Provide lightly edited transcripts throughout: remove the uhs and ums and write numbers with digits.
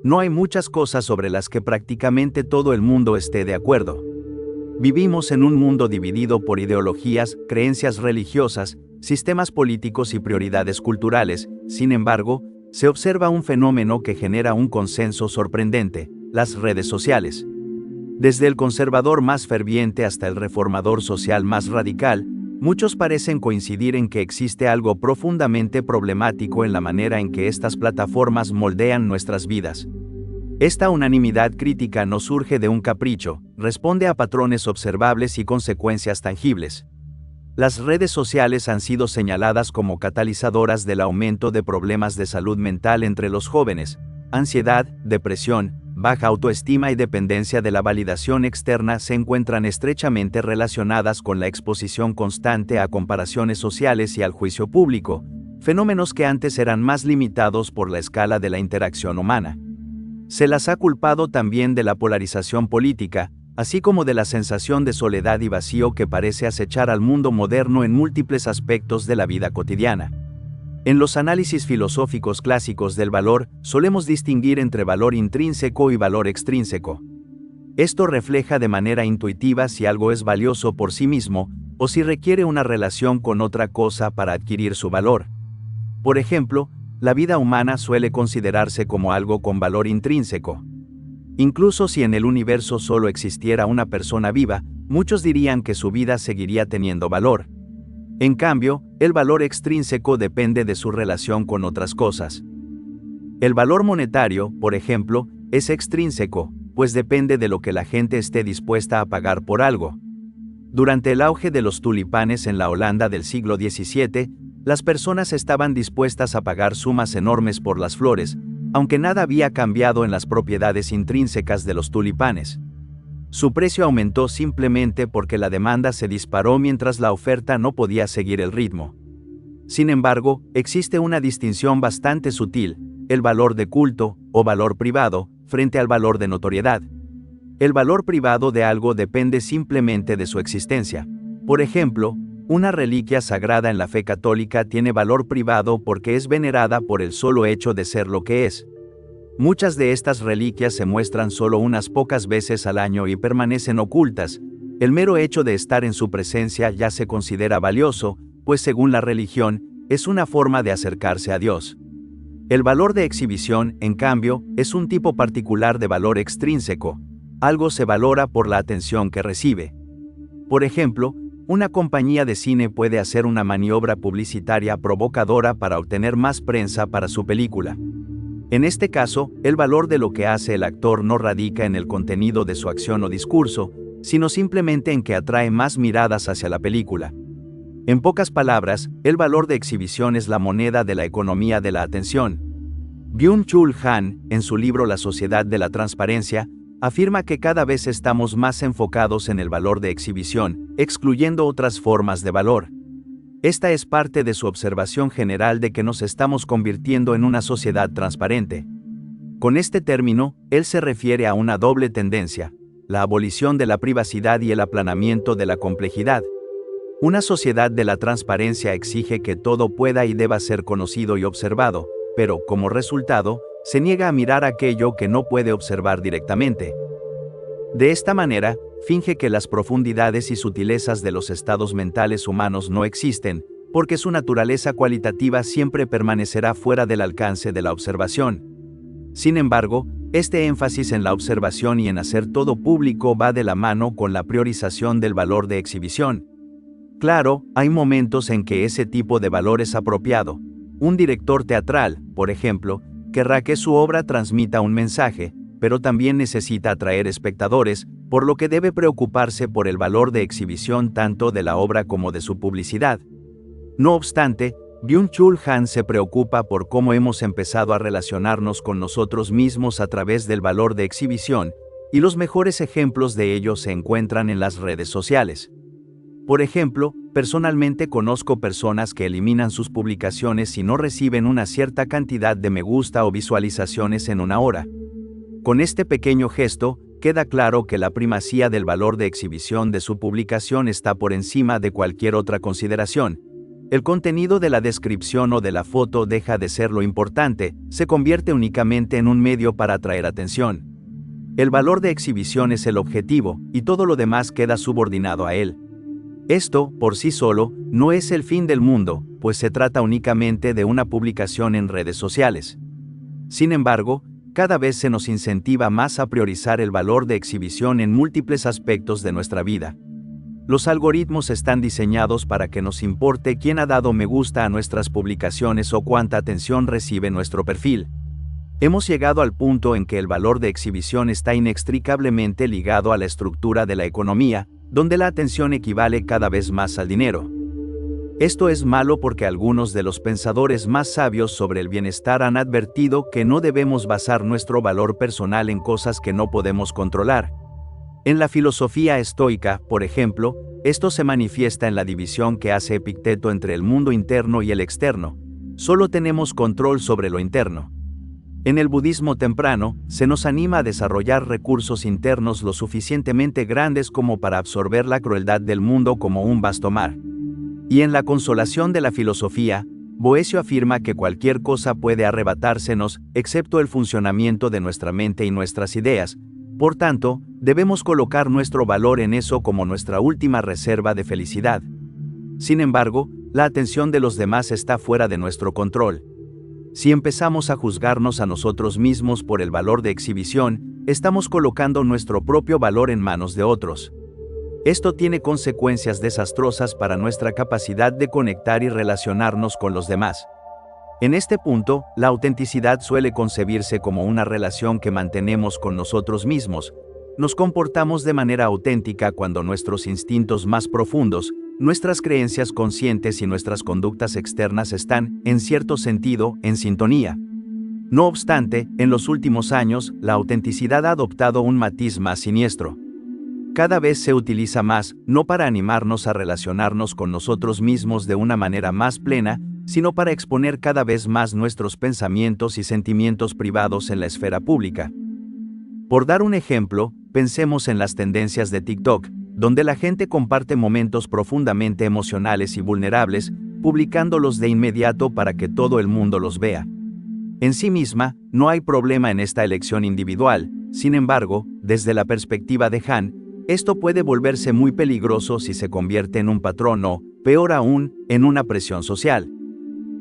No hay muchas cosas sobre las que prácticamente todo el mundo esté de acuerdo. Vivimos en un mundo dividido por ideologías, creencias religiosas, sistemas políticos y prioridades culturales. Sin embargo, se observa un fenómeno que genera un consenso sorprendente: las redes sociales. Desde el conservador más ferviente hasta el reformador social más radical, muchos parecen coincidir en que existe algo profundamente problemático en la manera en que estas plataformas moldean nuestras vidas. Esta unanimidad crítica no surge de un capricho, responde a patrones observables y consecuencias tangibles. Las redes sociales han sido señaladas como catalizadoras del aumento de problemas de salud mental entre los jóvenes: ansiedad, depresión, baja autoestima y dependencia de la validación externa se encuentran estrechamente relacionadas con la exposición constante a comparaciones sociales y al juicio público, fenómenos que antes eran más limitados por la escala de la interacción humana. Se las ha culpado también de la polarización política, así como de la sensación de soledad y vacío que parece acechar al mundo moderno en múltiples aspectos de la vida cotidiana. En los análisis filosóficos clásicos del valor, solemos distinguir entre valor intrínseco y valor extrínseco. Esto refleja de manera intuitiva si algo es valioso por sí mismo, o si requiere una relación con otra cosa para adquirir su valor. Por ejemplo, la vida humana suele considerarse como algo con valor intrínseco. Incluso si en el universo solo existiera una persona viva, muchos dirían que su vida seguiría teniendo valor. En cambio, el valor extrínseco depende de su relación con otras cosas. El valor monetario, por ejemplo, es extrínseco, pues depende de lo que la gente esté dispuesta a pagar por algo. Durante el auge de los tulipanes en la Holanda del siglo XVII, las personas estaban dispuestas a pagar sumas enormes por las flores, aunque nada había cambiado en las propiedades intrínsecas de los tulipanes. Su precio aumentó simplemente porque la demanda se disparó mientras la oferta no podía seguir el ritmo. Sin embargo, existe una distinción bastante sutil: el valor de culto, o valor privado, frente al valor de notoriedad. El valor privado de algo depende simplemente de su existencia. Por ejemplo, una reliquia sagrada en la fe católica tiene valor privado porque es venerada por el solo hecho de ser lo que es. Muchas de estas reliquias se muestran solo unas pocas veces al año y permanecen ocultas. El mero hecho de estar en su presencia ya se considera valioso, pues según la religión, es una forma de acercarse a Dios. El valor de exhibición, en cambio, es un tipo particular de valor extrínseco. Algo se valora por la atención que recibe. Por ejemplo, una compañía de cine puede hacer una maniobra publicitaria provocadora para obtener más prensa para su película. En este caso, el valor de lo que hace el actor no radica en el contenido de su acción o discurso, sino simplemente en que atrae más miradas hacia la película. En pocas palabras, el valor de exhibición es la moneda de la economía de la atención. Byung-Chul Han, en su libro La sociedad de la transparencia, afirma que cada vez estamos más enfocados en el valor de exhibición, excluyendo otras formas de valor. Esta es parte de su observación general de que nos estamos convirtiendo en una sociedad transparente. Con este término, él se refiere a una doble tendencia: la abolición de la privacidad y el aplanamiento de la complejidad. Una sociedad de la transparencia exige que todo pueda y deba ser conocido y observado, pero, como resultado, se niega a mirar aquello que no puede observar directamente. De esta manera, finge que las profundidades y sutilezas de los estados mentales humanos no existen, porque su naturaleza cualitativa siempre permanecerá fuera del alcance de la observación. Sin embargo, este énfasis en la observación y en hacer todo público va de la mano con la priorización del valor de exhibición. Claro, hay momentos en que ese tipo de valor es apropiado. Un director teatral, por ejemplo, querrá que su obra transmita un mensaje, pero también necesita atraer espectadores, por lo que debe preocuparse por el valor de exhibición tanto de la obra como de su publicidad. No obstante, Byung-Chul Han se preocupa por cómo hemos empezado a relacionarnos con nosotros mismos a través del valor de exhibición, y los mejores ejemplos de ello se encuentran en las redes sociales. Por ejemplo, personalmente conozco personas que eliminan sus publicaciones si no reciben una cierta cantidad de me gusta o visualizaciones en una hora. Con este pequeño gesto, queda claro que la primacía del valor de exhibición de su publicación está por encima de cualquier otra consideración. El contenido de la descripción o de la foto deja de ser lo importante, se convierte únicamente en un medio para atraer atención. El valor de exhibición es el objetivo, y todo lo demás queda subordinado a él. Esto, por sí solo, no es el fin del mundo, pues se trata únicamente de una publicación en redes sociales. Sin embargo, cada vez se nos incentiva más a priorizar el valor de exhibición en múltiples aspectos de nuestra vida. Los algoritmos están diseñados para que nos importe quién ha dado me gusta a nuestras publicaciones o cuánta atención recibe nuestro perfil. Hemos llegado al punto en que el valor de exhibición está inextricablemente ligado a la estructura de la economía, donde la atención equivale cada vez más al dinero. Esto es malo porque algunos de los pensadores más sabios sobre el bienestar han advertido que no debemos basar nuestro valor personal en cosas que no podemos controlar. En la filosofía estoica, por ejemplo, esto se manifiesta en la división que hace Epicteto entre el mundo interno y el externo. Solo tenemos control sobre lo interno. En el budismo temprano, se nos anima a desarrollar recursos internos lo suficientemente grandes como para absorber la crueldad del mundo como un vasto mar. Y en la consolación de la filosofía, Boecio afirma que cualquier cosa puede arrebatársenos, excepto el funcionamiento de nuestra mente y nuestras ideas. Por tanto, debemos colocar nuestro valor en eso como nuestra última reserva de felicidad. Sin embargo, la atención de los demás está fuera de nuestro control. Si empezamos a juzgarnos a nosotros mismos por el valor de exhibición, estamos colocando nuestro propio valor en manos de otros. Esto tiene consecuencias desastrosas para nuestra capacidad de conectar y relacionarnos con los demás. En este punto, la autenticidad suele concebirse como una relación que mantenemos con nosotros mismos. Nos comportamos de manera auténtica cuando nuestros instintos más profundos, nuestras creencias conscientes y nuestras conductas externas están, en cierto sentido, en sintonía. No obstante, en los últimos años, la autenticidad ha adoptado un matiz más siniestro. Cada vez se utiliza más, no para animarnos a relacionarnos con nosotros mismos de una manera más plena, sino para exponer cada vez más nuestros pensamientos y sentimientos privados en la esfera pública. Por dar un ejemplo, pensemos en las tendencias de TikTok, donde la gente comparte momentos profundamente emocionales y vulnerables, publicándolos de inmediato para que todo el mundo los vea. En sí misma, no hay problema en esta elección individual. Sin embargo, desde la perspectiva de Han, esto puede volverse muy peligroso si se convierte en un patrón o, peor aún, en una presión social.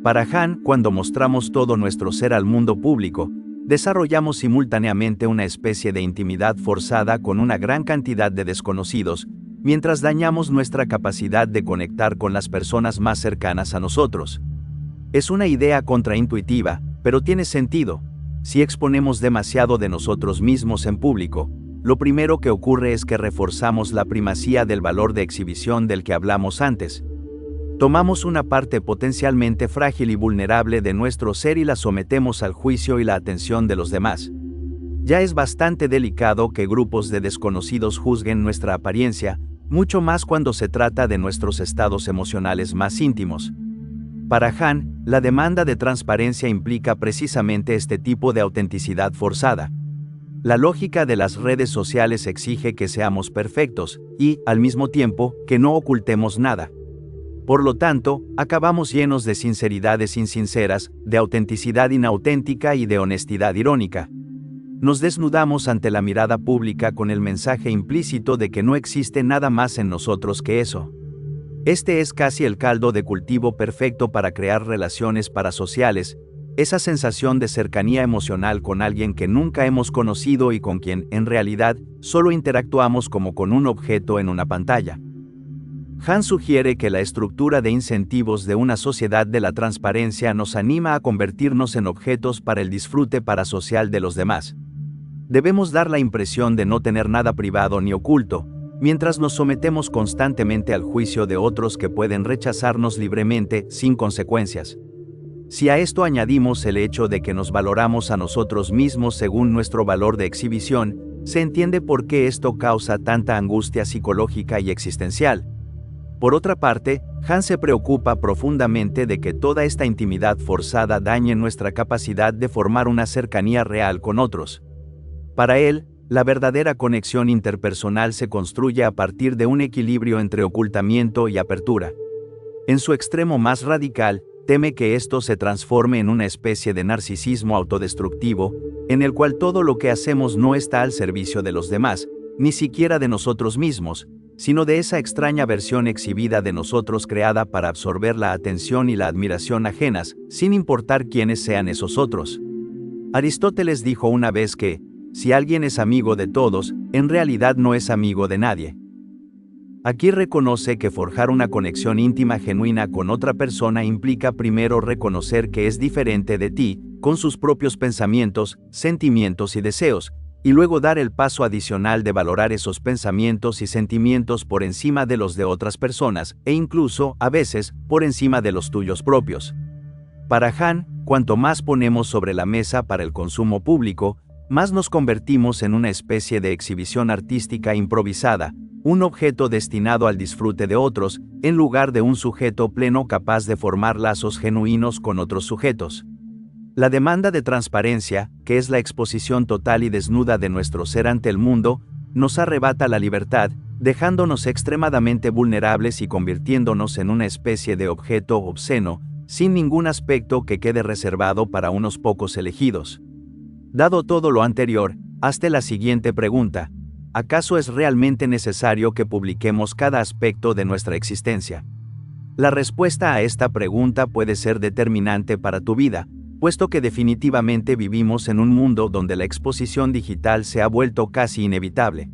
Para Han, cuando mostramos todo nuestro ser al mundo público, desarrollamos simultáneamente una especie de intimidad forzada con una gran cantidad de desconocidos, mientras dañamos nuestra capacidad de conectar con las personas más cercanas a nosotros. Es una idea contraintuitiva, pero tiene sentido. Si exponemos demasiado de nosotros mismos en público, lo primero que ocurre es que reforzamos la primacía del valor de exhibición del que hablamos antes. Tomamos una parte potencialmente frágil y vulnerable de nuestro ser y la sometemos al juicio y la atención de los demás. Ya es bastante delicado que grupos de desconocidos juzguen nuestra apariencia, mucho más cuando se trata de nuestros estados emocionales más íntimos. Para Han, la demanda de transparencia implica precisamente este tipo de autenticidad forzada. La lógica de las redes sociales exige que seamos perfectos y, al mismo tiempo, que no ocultemos nada. Por lo tanto, acabamos llenos de sinceridades insinceras, de autenticidad inauténtica y de honestidad irónica. Nos desnudamos ante la mirada pública con el mensaje implícito de que no existe nada más en nosotros que eso. Este es casi el caldo de cultivo perfecto para crear relaciones parasociales, esa sensación de cercanía emocional con alguien que nunca hemos conocido y con quien, en realidad, solo interactuamos como con un objeto en una pantalla. Han sugiere que la estructura de incentivos de una sociedad de la transparencia nos anima a convertirnos en objetos para el disfrute parasocial de los demás. Debemos dar la impresión de no tener nada privado ni oculto, mientras nos sometemos constantemente al juicio de otros que pueden rechazarnos libremente, sin consecuencias. Si a esto añadimos el hecho de que nos valoramos a nosotros mismos según nuestro valor de exhibición, se entiende por qué esto causa tanta angustia psicológica y existencial. Por otra parte, Han se preocupa profundamente de que toda esta intimidad forzada dañe nuestra capacidad de formar una cercanía real con otros. Para él, la verdadera conexión interpersonal se construye a partir de un equilibrio entre ocultamiento y apertura. En su extremo más radical, teme que esto se transforme en una especie de narcisismo autodestructivo, en el cual todo lo que hacemos no está al servicio de los demás, ni siquiera de nosotros mismos, sino de esa extraña versión exhibida de nosotros creada para absorber la atención y la admiración ajenas, sin importar quiénes sean esos otros. Aristóteles dijo una vez que, si alguien es amigo de todos, en realidad no es amigo de nadie. Aquí reconoce que forjar una conexión íntima genuina con otra persona implica primero reconocer que es diferente de ti, con sus propios pensamientos, sentimientos y deseos, y luego dar el paso adicional de valorar esos pensamientos y sentimientos por encima de los de otras personas, e incluso, a veces, por encima de los tuyos propios. Para Han, cuanto más ponemos sobre la mesa para el consumo público, más nos convertimos en una especie de exhibición artística improvisada, un objeto destinado al disfrute de otros, en lugar de un sujeto pleno capaz de formar lazos genuinos con otros sujetos. La demanda de transparencia, que es la exposición total y desnuda de nuestro ser ante el mundo, nos arrebata la libertad, dejándonos extremadamente vulnerables y convirtiéndonos en una especie de objeto obsceno, sin ningún aspecto que quede reservado para unos pocos elegidos. Dado todo lo anterior, hazte la siguiente pregunta: ¿acaso es realmente necesario que publiquemos cada aspecto de nuestra existencia? La respuesta a esta pregunta puede ser determinante para tu vida, puesto que definitivamente vivimos en un mundo donde la exposición digital se ha vuelto casi inevitable.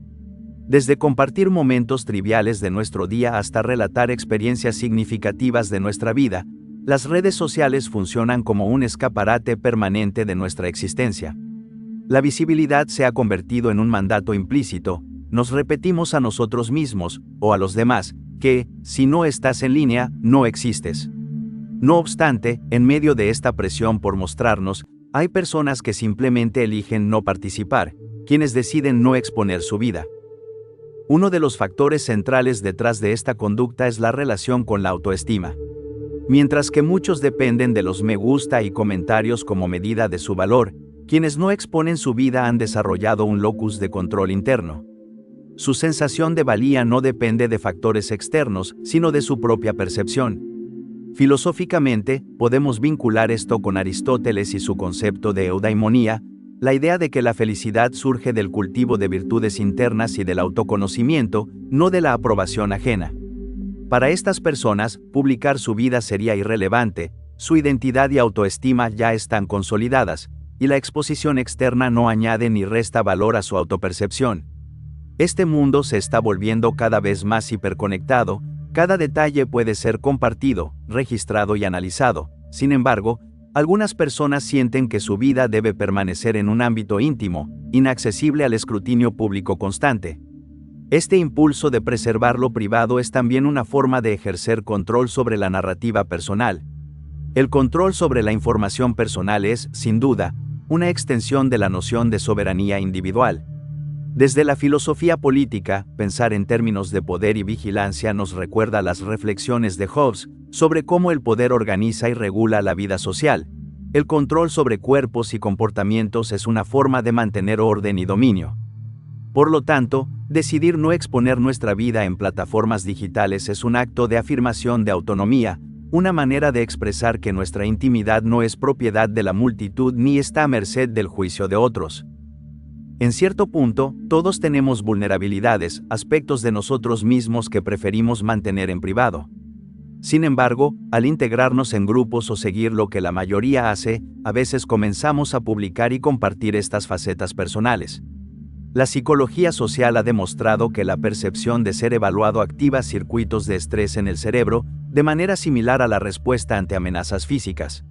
Desde compartir momentos triviales de nuestro día hasta relatar experiencias significativas de nuestra vida, las redes sociales funcionan como un escaparate permanente de nuestra existencia. La visibilidad se ha convertido en un mandato implícito, nos repetimos a nosotros mismos, o a los demás, que, si no estás en línea, no existes. No obstante, en medio de esta presión por mostrarnos, hay personas que simplemente eligen no participar, quienes deciden no exponer su vida. Uno de los factores centrales detrás de esta conducta es la relación con la autoestima. Mientras que muchos dependen de los me gusta y comentarios como medida de su valor, quienes no exponen su vida han desarrollado un locus de control interno. Su sensación de valía no depende de factores externos, sino de su propia percepción. Filosóficamente, podemos vincular esto con Aristóteles y su concepto de eudaimonía, la idea de que la felicidad surge del cultivo de virtudes internas y del autoconocimiento, no de la aprobación ajena. Para estas personas, publicar su vida sería irrelevante, su identidad y autoestima ya están consolidadas, y la exposición externa no añade ni resta valor a su autopercepción. Este mundo se está volviendo cada vez más hiperconectado, cada detalle puede ser compartido, registrado y analizado. Sin embargo, algunas personas sienten que su vida debe permanecer en un ámbito íntimo, inaccesible al escrutinio público constante. Este impulso de preservar lo privado es también una forma de ejercer control sobre la narrativa personal. El control sobre la información personal es, sin duda, una extensión de la noción de soberanía individual. Desde la filosofía política, pensar en términos de poder y vigilancia nos recuerda las reflexiones de Hobbes sobre cómo el poder organiza y regula la vida social. El control sobre cuerpos y comportamientos es una forma de mantener orden y dominio. Por lo tanto, decidir no exponer nuestra vida en plataformas digitales es un acto de afirmación de autonomía, una manera de expresar que nuestra intimidad no es propiedad de la multitud ni está a merced del juicio de otros. En cierto punto, todos tenemos vulnerabilidades, aspectos de nosotros mismos que preferimos mantener en privado. Sin embargo, al integrarnos en grupos o seguir lo que la mayoría hace, a veces comenzamos a publicar y compartir estas facetas personales. La psicología social ha demostrado que la percepción de ser evaluado activa circuitos de estrés en el cerebro, de manera similar a la respuesta ante amenazas físicas.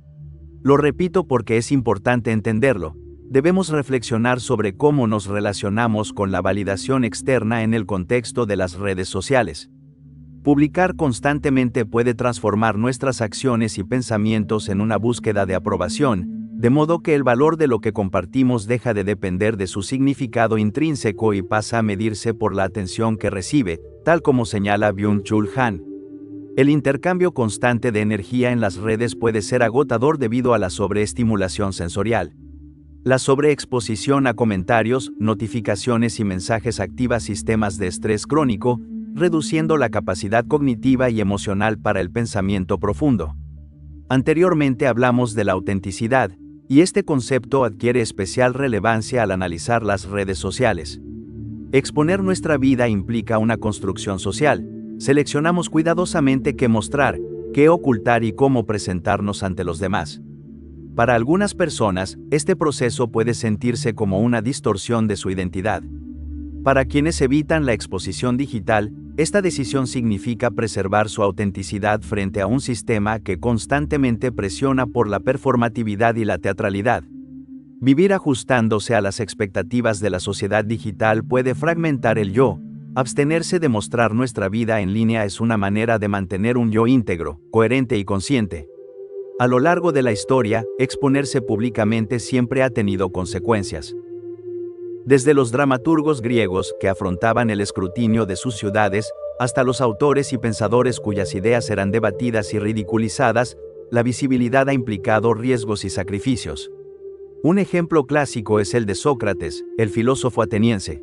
Lo repito porque es importante entenderlo. Debemos reflexionar sobre cómo nos relacionamos con la validación externa en el contexto de las redes sociales. Publicar constantemente puede transformar nuestras acciones y pensamientos en una búsqueda de aprobación, de modo que el valor de lo que compartimos deja de depender de su significado intrínseco y pasa a medirse por la atención que recibe, tal como señala Byung-Chul Han. El intercambio constante de energía en las redes puede ser agotador debido a la sobreestimulación sensorial. La sobreexposición a comentarios, notificaciones y mensajes activa sistemas de estrés crónico, reduciendo la capacidad cognitiva y emocional para el pensamiento profundo. Anteriormente hablamos de la autenticidad, y este concepto adquiere especial relevancia al analizar las redes sociales. Exponer nuestra vida implica una construcción social. Seleccionamos cuidadosamente qué mostrar, qué ocultar y cómo presentarnos ante los demás. Para algunas personas, este proceso puede sentirse como una distorsión de su identidad. Para quienes evitan la exposición digital, esta decisión significa preservar su autenticidad frente a un sistema que constantemente presiona por la performatividad y la teatralidad. Vivir ajustándose a las expectativas de la sociedad digital puede fragmentar el yo. Abstenerse de mostrar nuestra vida en línea es una manera de mantener un yo íntegro, coherente y consciente. A lo largo de la historia, exponerse públicamente siempre ha tenido consecuencias. Desde los dramaturgos griegos que afrontaban el escrutinio de sus ciudades, hasta los autores y pensadores cuyas ideas eran debatidas y ridiculizadas, la visibilidad ha implicado riesgos y sacrificios. Un ejemplo clásico es el de Sócrates, el filósofo ateniense.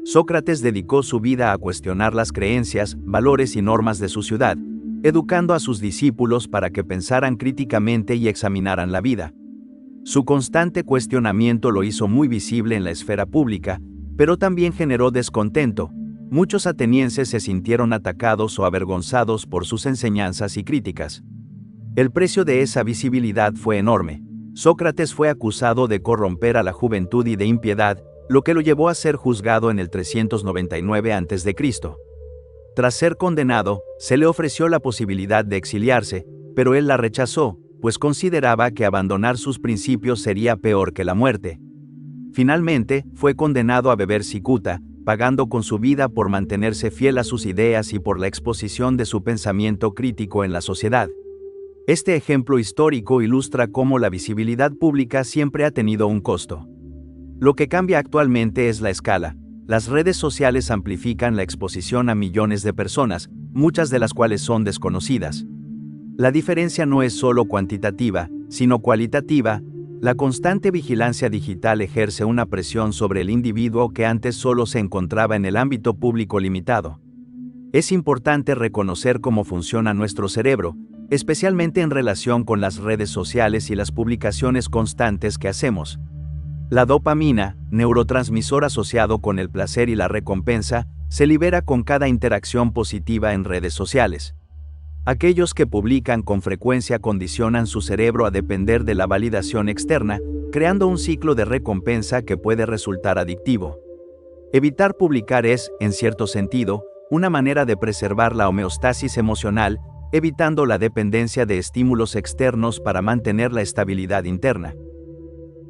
Sócrates dedicó su vida a cuestionar las creencias, valores y normas de su ciudad, educando a sus discípulos para que pensaran críticamente y examinaran la vida. Su constante cuestionamiento lo hizo muy visible en la esfera pública, pero también generó descontento. Muchos atenienses se sintieron atacados o avergonzados por sus enseñanzas y críticas. El precio de esa visibilidad fue enorme. Sócrates fue acusado de corromper a la juventud y de impiedad, lo que lo llevó a ser juzgado en el 399 a.C. Tras ser condenado, se le ofreció la posibilidad de exiliarse, pero él la rechazó, pues consideraba que abandonar sus principios sería peor que la muerte. Finalmente, fue condenado a beber cicuta, pagando con su vida por mantenerse fiel a sus ideas y por la exposición de su pensamiento crítico en la sociedad. Este ejemplo histórico ilustra cómo la visibilidad pública siempre ha tenido un costo. Lo que cambia actualmente es la escala. Las redes sociales amplifican la exposición a millones de personas, muchas de las cuales son desconocidas. La diferencia no es solo cuantitativa, sino cualitativa. La constante vigilancia digital ejerce una presión sobre el individuo que antes solo se encontraba en el ámbito público limitado. Es importante reconocer cómo funciona nuestro cerebro, especialmente en relación con las redes sociales y las publicaciones constantes que hacemos. La dopamina, neurotransmisor asociado con el placer y la recompensa, se libera con cada interacción positiva en redes sociales. Aquellos que publican con frecuencia condicionan su cerebro a depender de la validación externa, creando un ciclo de recompensa que puede resultar adictivo. Evitar publicar es, en cierto sentido, una manera de preservar la homeostasis emocional, evitando la dependencia de estímulos externos para mantener la estabilidad interna.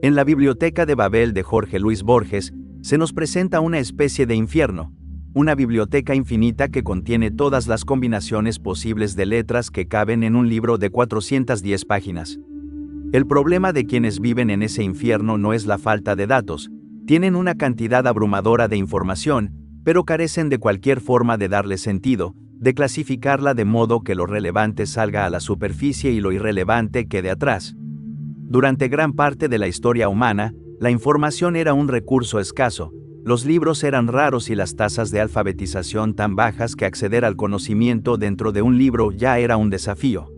En la Biblioteca de Babel de Jorge Luis Borges, se nos presenta una especie de infierno, una biblioteca infinita que contiene todas las combinaciones posibles de letras que caben en un libro de 410 páginas. El problema de quienes viven en ese infierno no es la falta de datos, tienen una cantidad abrumadora de información, pero carecen de cualquier forma de darle sentido, de clasificarla de modo que lo relevante salga a la superficie y lo irrelevante quede atrás. Durante gran parte de la historia humana, la información era un recurso escaso, los libros eran raros y las tasas de alfabetización tan bajas que acceder al conocimiento dentro de un libro ya era un desafío.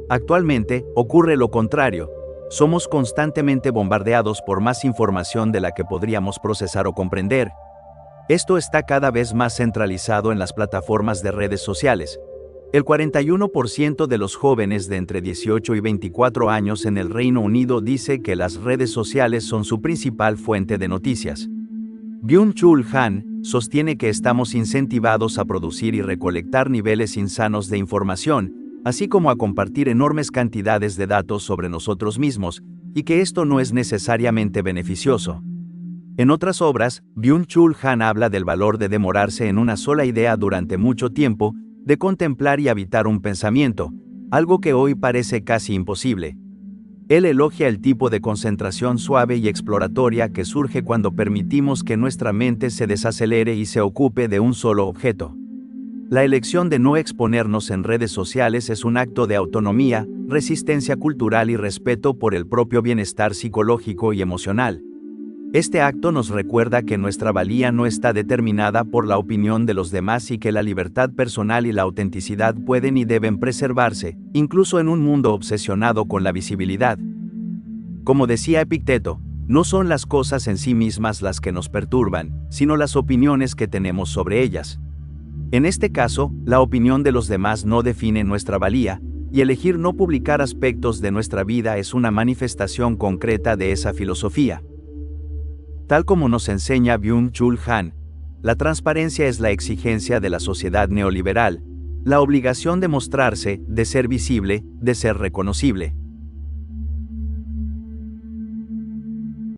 Actualmente, ocurre lo contrario, somos constantemente bombardeados por más información de la que podríamos procesar o comprender. Esto está cada vez más centralizado en las plataformas de redes sociales. El 41% de los jóvenes de entre 18 y 24 años en el Reino Unido dice que las redes sociales son su principal fuente de noticias. Byung-Chul Han sostiene que estamos incentivados a producir y recolectar niveles insanos de información, así como a compartir enormes cantidades de datos sobre nosotros mismos, y que esto no es necesariamente beneficioso. En otras obras, Byung-Chul Han habla del valor de demorarse en una sola idea durante mucho tiempo, de contemplar y habitar un pensamiento, algo que hoy parece casi imposible. Él elogia el tipo de concentración suave y exploratoria que surge cuando permitimos que nuestra mente se desacelere y se ocupe de un solo objeto. La elección de no exponernos en redes sociales es un acto de autonomía, resistencia cultural y respeto por el propio bienestar psicológico y emocional. Este acto nos recuerda que nuestra valía no está determinada por la opinión de los demás y que la libertad personal y la autenticidad pueden y deben preservarse, incluso en un mundo obsesionado con la visibilidad. Como decía Epicteto, no son las cosas en sí mismas las que nos perturban, sino las opiniones que tenemos sobre ellas. En este caso, la opinión de los demás no define nuestra valía, y elegir no publicar aspectos de nuestra vida es una manifestación concreta de esa filosofía. Tal como nos enseña Byung-Chul Han, la transparencia es la exigencia de la sociedad neoliberal, la obligación de mostrarse, de ser visible, de ser reconocible.